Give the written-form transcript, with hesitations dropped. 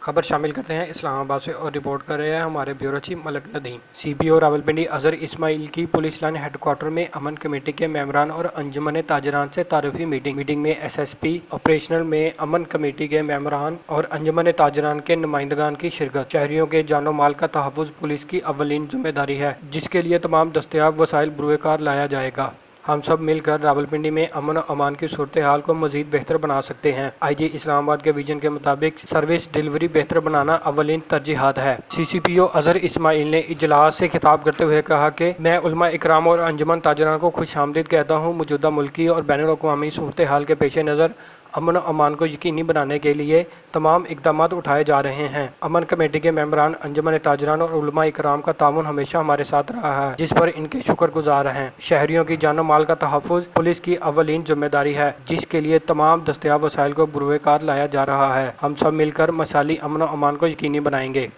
خبر شامل کرتے ہیں اسلام آباد سے اور رپورٹ کر رہے ہیں ہمارے بیورو چیف ملک ندیم۔ سی پی او راولپنڈی اظہر اسماعیل کی پولیس لائن ہیڈ کوارٹر میں امن کمیٹی کے ممبران اور انجمن تاجران سے تعارفی میٹنگ میں ایس ایس پی آپریشنل میں امن کمیٹی کے ممبران اور انجمن تاجران کے نمائندگان کی شرکت۔ شہریوں کے جان و مال کا تحفظ پولیس کی اولین ذمہ داری ہے، جس کے لیے تمام دستیاب وسائل بروئے کار لایا جائے گا۔ ہم سب مل کر راولپنڈی میں امن و امان کی صورتحال کو مزید بہتر بنا سکتے ہیں۔ آئی جی اسلام آباد کے ویژن کے مطابق سروس ڈیلیوری بہتر بنانا اولین ترجیحات ہے۔ سی پی او اظہر اسماعیل نے اجلاس سے خطاب کرتے ہوئے کہا کہ میں علماء اکرام اور انجمن تاجران کو خوش آمدید کہتا ہوں۔ موجودہ ملکی اور بین الاقوامی صورتحال کے پیش نظر امن و امان کو یقینی بنانے کے لیے تمام اقدامات اٹھائے جا رہے ہیں۔ امن کمیٹی کے ممبران، انجمن تاجران اور علماء اکرام کا تعاون ہمیشہ ہمارے ساتھ رہا ہے، جس پر ان کے شکر گزار ہیں۔ شہریوں کی جان و مال کا تحفظ پولیس کی اولین ذمہ داری ہے، جس کے لیے تمام دستیاب وسائل کو بروئے کار لایا جا رہا ہے۔ ہم سب مل کر مثالی امن و امان کو یقینی بنائیں گے۔